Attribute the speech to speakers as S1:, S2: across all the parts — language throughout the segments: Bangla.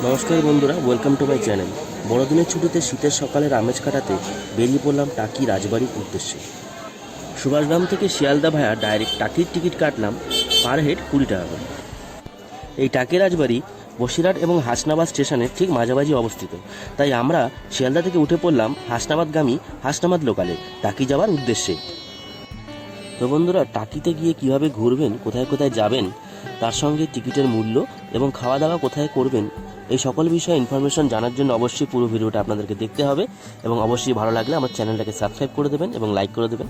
S1: নমস্কার বন্ধুরা, ওয়েলকাম টু মাই চ্যানেল। বড়দিনের ছুটিতে শীতের সকালের আমেজ কাটাতে বেরিয়ে পড়লাম টাকি রাজবাড়ির উদ্দেশ্যে। সুভাষগ্রাম থেকে শিয়ালদা ভায়া ডাইরেক্ট টাকির টিকিট কাটলাম পার হেড 20 টাকা করে। এই টাকি রাজবাড়ি বসিরহাট এবং হাসনাবাদ স্টেশনের ঠিক মাঝামাঝি অবস্থিত, তাই আমরা শিয়ালদা থেকে উঠে পড়লাম হাসনাবাদগামী হাসনাবাদ লোকালে টাকি যাওয়ার উদ্দেশ্যে। তো বন্ধুরা, টাকিতে গিয়ে কিভাবে ঘুরবেন, কোথায় কোথায় যাবেন, তার সঙ্গে টিকিটের মূল্য এবং খাওয়া দাওয়া কোথায় করবেন, এই সকল বিষয়ে ইনফরমেশন জানার জন্য অবশ্যই পুরো ভিডিওটা আপনাদেরকে দেখতে হবে এবং অবশ্যই ভালো লাগলে আমার চ্যানেলটাকে সাবস্ক্রাইব করে দেবেন এবং লাইক করে দেবেন।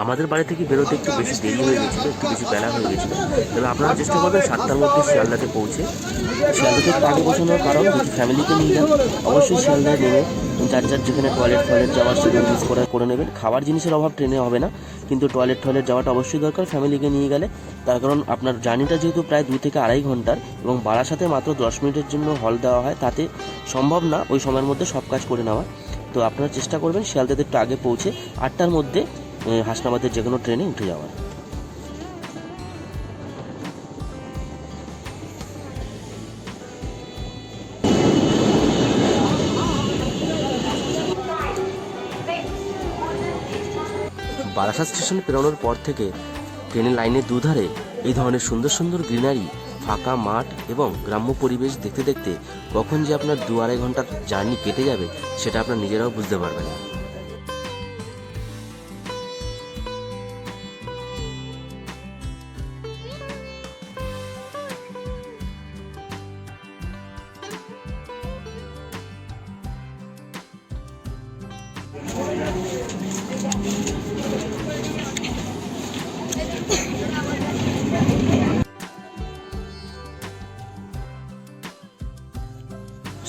S1: আমাদের বাড়ি থেকে বেরোতে একটু বেশি দেরি হয়ে গেছিলো, একটু বেশি বেলা হয়ে গেছিলো, তবে আপনারা চেষ্টা করবেন 7টার মধ্যে শিয়ালদাতে পৌঁছে। শিয়ালদাতে একটু আগে পৌঁছানোর কারণ, যদি ফ্যামিলিকে নিয়ে যান অবশ্যই শিয়ালদায় নেমে যার যার যেখানে টয়লেট যাওয়ার সেখানে মিস করে নেবেন। খাবার জিনিসের অভাব ট্রেনে হবে না, কিন্তু টয়লেট যাওয়াটা অবশ্যই দরকার ফ্যামিলিকে নিয়ে গেলে। তার কারণ আপনার জার্নিটা যেহেতু প্রায় 2 থেকে আড়াই ঘন্টার এবং বারাসাতে মাত্র 10 মিনিটের জন্য হল দেওয়া হয়, তাতে সম্ভব না ওই সময়ের মধ্যে সব কাজ করে নেওয়া। তো আপনারা চেষ্টা করবেন শিয়ালদাতে একটু আগে পৌঁছে 8টার মধ্যে হাসনাবাদের যে কোনো ট্রেনে উঠে যাওয়ার। বারাসাত স্টেশনে পেরোনোর পর থেকে ট্রেনের লাইনের দুধারে এই ধরনের সুন্দর সুন্দর গ্রিনারি, ফাঁকা মাঠ এবং গ্রাম্য পরিবেশ দেখতে দেখতে কখন যে আপনার 2-2.5 ঘন্টার জার্নি কেটে যাবে সেটা আপনার নিজেরাও বুঝতে পারবেন না।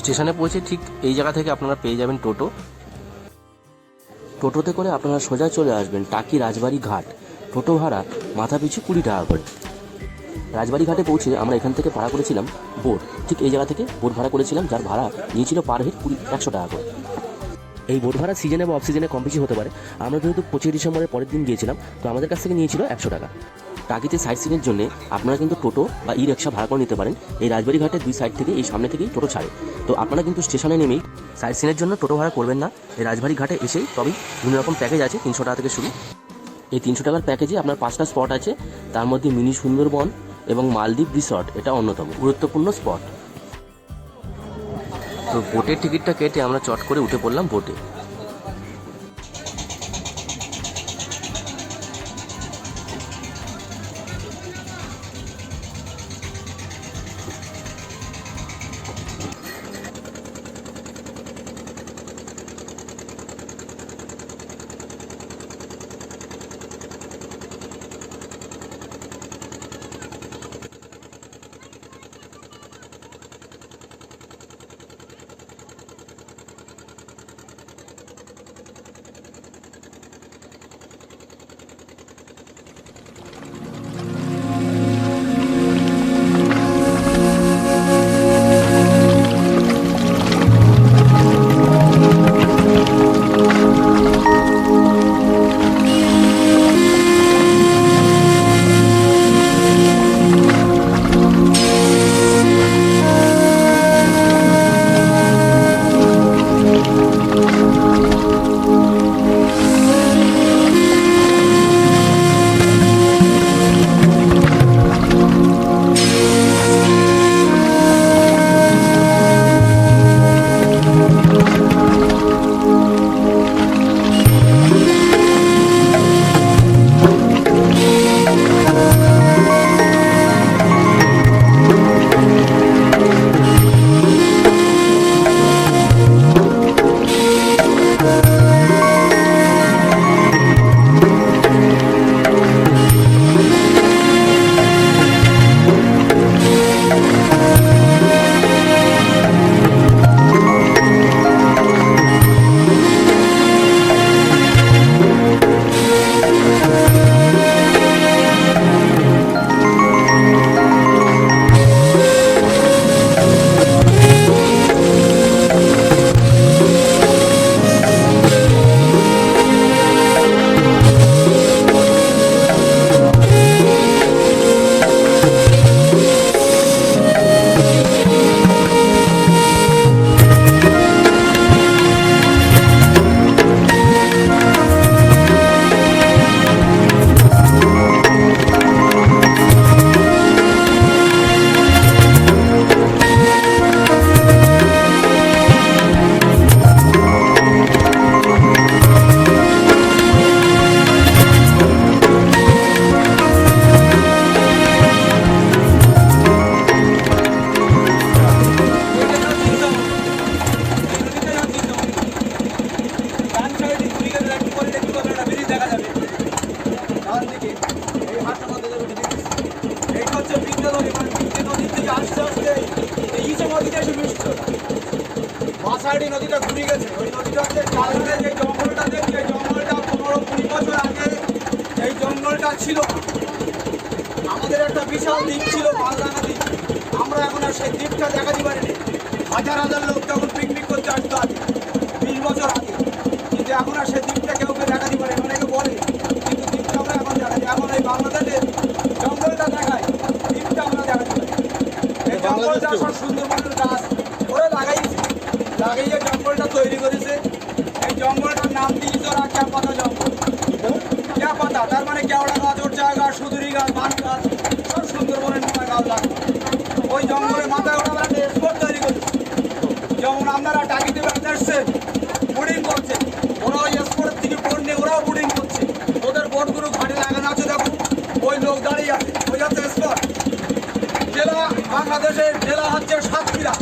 S1: স্টেশনে পৌঁছে ঠিক এই জায়গা থেকে আপনারা পেয়ে যাবেন টোটোতে করে আপনারা সোজা চলে আসবেন টাকি রাজবাড়ি ঘাট। টোটো ভাড়া মাথা পিছু 20 টাকা করে। রাজবাড়ি ঘাটে পৌঁছে আমরা এখান থেকে ভাড়া করেছিলাম বোট। ঠিক এই জায়গা থেকে বোট ভাড়া করেছিলাম, যার ভাড়া নিয়েছিল পার হেড 100 টাকা করে। এই বোট ভাড়া সিজনে বা অফ সিজনে কম বেশি হতে পারে। আমরা যেহেতু 25 ডিসেম্বরের পরের দিন গিয়েছিলাম, তো আমাদের কাছ থেকে নিয়েছিল 100 টাকা। টাকিতে সাইট সিনের জন্য আপনারা কিন্তু টোটো বা ই রিক্সা ভাড়া করে নিতে পারেন। এই রাজবাড়ি ঘাটের 2 সাইড থেকে এই সামনে থেকেই টোটো ছাড়ে। তো আপনারা কিন্তু স্টেশনে নেমেই সাইট সিনের জন্য টোটো ভাড়া করবেন না, এই রাজবাড়ি ঘাটে এসেই তবেই বিভিন্ন রকম প্যাকেজ আছে 300 টাকা থেকে শুরু। এই 300 টাকার প্যাকেজে আপনার 5টা স্পট আছে, তার মধ্যে মিনি সুন্দরবন এবং মালদ্বীপ রিসর্ট এটা অন্যতম গুরুত্বপূর্ণ স্পট। তো বোটের টিকিটটা কেটে আমরা চট করে উঠে পড়লাম বোটে।
S2: নদীতে এসে মিশছে। মাসাইডি নদীটা ঘুরে গেছে। ওই নদীটা হচ্ছে কালনার যে জঙ্গলটা দেখছে, এই জঙ্গলটা 15-20 বছর আগে এই জঙ্গলটা ছিল। আমাদের একটা বিশাল দ্বীপ ছিল মালদা নদী। আমরা এখন আর সেই দ্বীপটা দেখাতে পারিনি। হাজার হাজার লোক তখন পিকনিক করতে আসতো আগে, 20 বছর আগে। কিন্তু এখন আর সেই দ্বীপটা কেউ দেখাতে পারেনি। অনেকে বলে, কিন্তু দ্বীপটা আমরা এখন দেখাচ্ছি। এখন এই বাংলাদেশের জঙ্গলটা দেখায়, দ্বীপটা আমরা দেখাতে পারি। এই জঙ্গলটা সব সুন্দরবনের গাছ ওরা লাগাইয়ে জঙ্গলটা তৈরি করেছে। এই জঙ্গলটার নাম দিয়েছে ওরা ক্যাপাতা জঙ্গল। ক্যাপাতা তার মানে কেওড়া গাছ, ওরচা গাছ, সুদুরি গাছ, বান গাছ, সব সুন্দরবনের নানা গাছ লাগে। ওই জঙ্গলের মাথায় ওরা মানে স্পট তৈরি করেছে। যেমন আপনারা টাকিতে বেড়াতে আসছেন, বোর্ডিং করছে, ওরা ওই স্পটের থেকে বোর্ড নিয়ে ওরাও বোর্ডিং করছে। ওদের বোর্ডগুলো ঘাটে লাগানো আছে, দেখো ওই লোক দাঁড়িয়ে আছে, ওই যাচ্ছে স্পট। জেলা বাংলাদেশের জেলা হচ্ছে সাতক্ষীরা।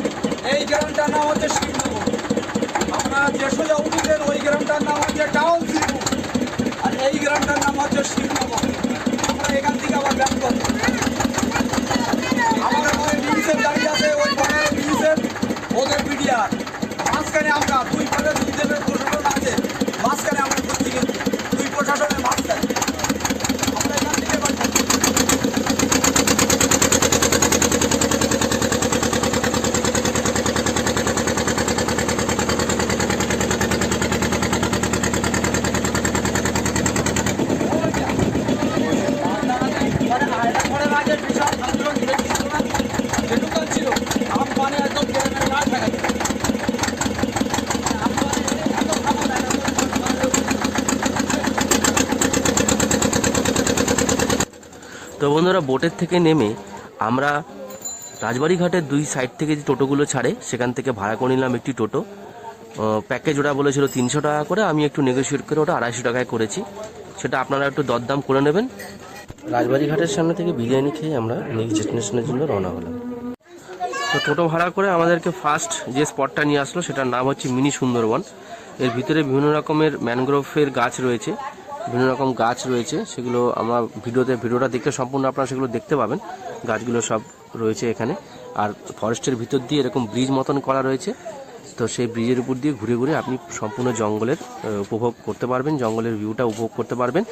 S2: এই গ্রামটার নাম হচ্ছে শিবনগর। আপনারা যে সোজা উঠেছেন ওই গ্রামটার নাম হচ্ছে টাউনশিপ, আর এই গ্রামটার নাম হচ্ছে শিবনগর। আমরা এখান থেকে আবার ব্যাক করবো। আমাদের ওই বিডিসের দাঁড়িয়ে আছে, ওই বর্ডারে বিডিসের ওদের বিডিআর। মাঝখানে আমরা দুই দেশের প্রশাসন আছে, মাঝখানে আমরা ঘুরছি, কিন্তু দুই প্রশাসনের মাঝখানে আমরা এখান থেকে এবার
S1: তো বন্ধুরা, বোটের থেকে নেমে আমরা রাজবাড়ি ঘাটের দুই সাইড থেকে যে টোটোগুলো ছাড়ে সেখান থেকে ভাড়া করে নিলাম একটি টোটো। প্যাকেজ ওটা বলেছিল 300 টাকা করে, আমি একটু নেগোশিয়েট করে ওটা 250 টাকায় করেছি। সেটা আপনারা একটু দরদাম করে নেবেন। রাজবাড়ি ঘাটের সামনে থেকে বিরিয়ানি খেয়ে আমরা নেক্সট ডেস্টিনেশনের জন্য রওনা হলাম। তো টোটো ভাড়া করে আমাদেরকে ফার্স্ট যে স্পটটা নিয়ে আসলো সেটার নাম হচ্ছে মিনি সুন্দরবন। এর ভিতরে বিভিন্ন রকমের ম্যানগ্রোভের গাছ রয়েছে, বিভিন্ন রকম গাছ রয়েছে, সেগুলো আমরা ভিডিওটা দেখতে সম্পূর্ণ আপনারা সেগুলো দেখতে পাবেন। গাছগুলো সব রয়েছে এখানে। আর ফরেস্টের ভিতর দিয়ে এরকম ব্রিজ মতন করা রয়েছে। তো সেই ব্রিজের উপর দিয়ে ঘুরে ঘুরে আপনি সম্পূর্ণ জঙ্গলের উপভোগ করতে পারবেন, জঙ্গলের ভিউটা উপভোগ করতে পারবেন।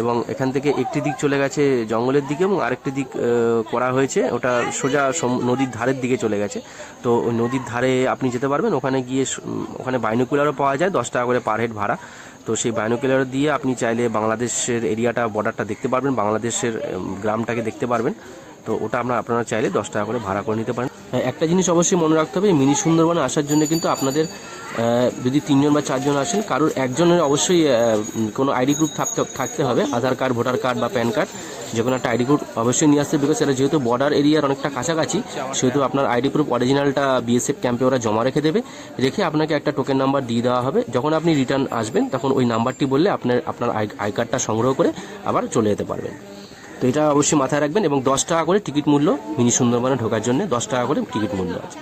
S1: এবং এখান থেকে একটি দিক চলে গেছে জঙ্গলের দিকে এবং আরেকটি দিক করা হয়েছে ওটা সোজা নদীর ধারের দিকে চলে গেছে। তো ওই নদীর ধারে আপনি যেতে পারবেন। ওখানে গিয়ে ওখানে বাইনোকুলারও পাওয়া যায়, 10 টাকা করে পার হেড ভাড়া। তো সেই বাইনোকুলার দিয়ে আপনি চাইলে বাংলাদেশের এরিয়াটা, বর্ডারটা দেখতে পারবেন, বাংলাদেশের গ্রামটাকে দেখতে পারবেন। তো ওটা আপনারা চাইলে 10 টাকা করে ভাড়া করে নিতে পারেন। একটা জিনিস অবশ্যই মনে রাখতে হবে, মিনি সুন্দরবনে আসার জন্য কিন্তু আপনাদের যদি 3 জন বা 4 জন আসেন, কারোর একজনের অবশ্যই কোনো আইডি প্রুফ থাকতে হবে, আধার কার্ড, ভোটার কার্ড বা প্যান কার্ড, যে কোনো একটা আইডি প্রুফ অবশ্যই নিয়ে আসতে। বিকজ এটা যেহেতু বর্ডার এরিয়ার অনেকটা কাছাকাছি, সেহেতু আপনার আইডি প্রুফ অরিজিনালটা বিএসএফ ক্যাম্পে ওরা জমা রেখে আপনাকে একটা টোকেন নাম্বার দিয়ে দেওয়া হবে। যখন আপনি রিটার্ন আসবেন তখন ওই নাম্বারটি বললে আপনার আই কার্ডটা সংগ্রহ করে আবার চলে যেতে পারবেন। তো এটা অবশ্যই মাথায় রাখবেন। এবং 10 টাকা করে টিকিট মূল্য, মিনি সুন্দরবনে ঢোকার জন্য 10 টাকা করে টিকিট মূল্য আছে।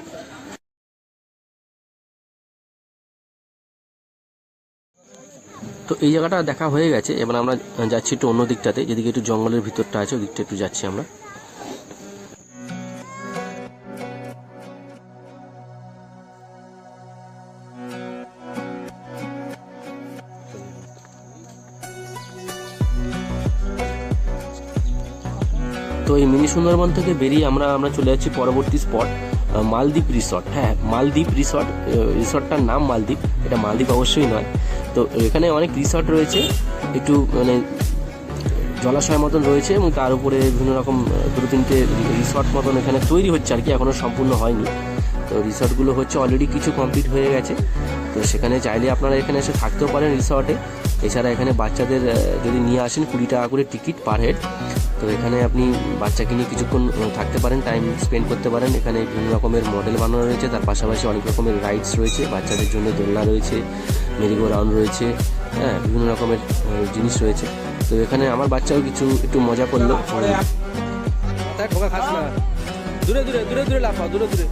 S1: তো এই জায়গাটা দেখা হয়ে গেছে। এবার আমরা যাচ্ছি একটু অন্য দিকটাতে, যেদিকে একটু জঙ্গলের ভিতরটা আছে, ওই দিকটা একটু যাচ্ছি আমরা। তো এই মিনি সুন্দরবন থেকে বেরিয়ে আমরা চলে যাচ্ছি পরবর্তী স্পট, মালদ্বীপ রিসর্ট। হ্যাঁ, মালদ্বীপ রিসর্ট। রিসর্টটার নাম মালদ্বীপ, এটা মালদ্বীপ অবশ্যই নয়। তো এখানে অনেক রিসর্ট রয়েছে, একটু মানে জলাশয় মতন রয়েছে এবং তার উপরে বিভিন্ন রকম 2-3টে রিসর্ট মতন এখানে তৈরি হচ্ছে আর কি, এখনও সম্পূর্ণ হয়নি। তো রিসর্টগুলো হচ্ছে অলরেডি কিছু কমপ্লিট হয়ে গেছে। তো সেখানে চাইলে আপনারা এখানে এসে থাকতেও পারেন রিসর্টে। এছাড়া এখানে বাচ্চাদের যদি নিয়ে আসেন 20 টাকা করে টিকিট পার হেড। তো এখানে আপনি বাচ্চাকে নিয়ে কিছুক্ষণ থাকতে পারেন, টাইম স্পেন্ড করতে পারেন। এখানে বিভিন্ন রকমের মডেল বানানো রয়েছে, তার পাশাপাশি অনেক রকমের রাইডস রয়েছে, বাচ্চাদের জন্য দোলনা রয়েছে, মেরিগো রাউন্ড রয়েছে, হ্যাঁ, বিভিন্ন রকমের জিনিস রয়েছে। তো এখানে আমার বাচ্চাও একটু মজা করলো। খাস না, দূরে দূরে দূরে দূরে লাফা, দূরে দূরে।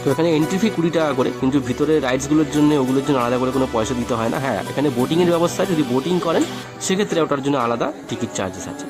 S1: তো এখানে এন্ট্রি ফি 20 টাকা করে, কিন্তু ভিতরে রাইডসগুলোর জন্য ওগুলোর জন্য আলাদা করে কোনো পয়সা দিতে হয় না। হ্যাঁ, এখানে বোটিংয়ের ব্যবস্থা, যদি বোটিং করেন সেক্ষেত্রে ওটার জন্য আলাদা টিকিট চার্জেস আছে।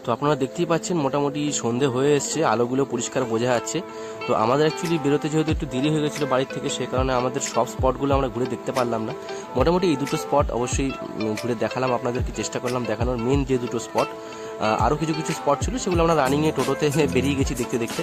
S1: তো আপনারা দেখতেই পাচ্ছেন মোটামুটি সন্ধে হয়ে এসছে, আলোগুলো পরিষ্কার বোঝা যাচ্ছে। তো আমাদের অ্যাকচুয়ালি বেরোতে যেহেতু একটু দেরি হয়ে গেছিলো বাড়ির থেকে, সে কারণে আমাদের সব স্পটগুলো আমরা ঘুরে দেখতে পারলাম না। মোটামুটি এই দুটো স্পট অবশ্যই ঘুরে দেখালাম আপনাদেরকে, চেষ্টা করলাম দেখানোর। মেন যে দুটো স্পট, আরও কিছু কিছু স্পট ছিল সেগুলো আমরা রানিংয়ে টোটোতে বেরিয়ে গেছি দেখতে দেখতে।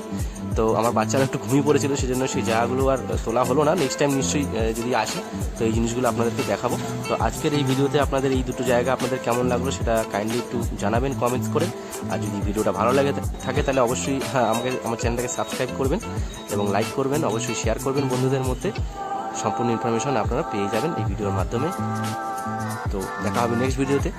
S1: তো আমার বাচ্চারা একটু ঘুমিয়ে পড়েছিল, সেজন্য সেই জায়গাগুলো আর তোলা হলো না। নেক্সট টাইম নিশ্চয়ই যদি আসি তো এই জিনিসগুলো আপনাদেরকে দেখাবো। তো আজকের এই ভিডিওতে আপনাদের এই দুটো জায়গা আপনাদের কেমন লাগলো সেটা কাইন্ডলি একটু জানাবেন কমেন্টস করে। আর যদি ভিডিওটা ভালো লাগে থাকে তাহলে অবশ্যই আমার চ্যানেলটাকে সাবস্ক্রাইব করবেন এবং লাইক করবেন, অবশ্যই শেয়ার করবেন বন্ধুদের মধ্যে। সম্পূর্ণ ইনফরমেশন আপনারা পেয়ে যাবেন এই ভিডিওর মাধ্যমে। তো দেখা হবে নেক্সট ভিডিওতে।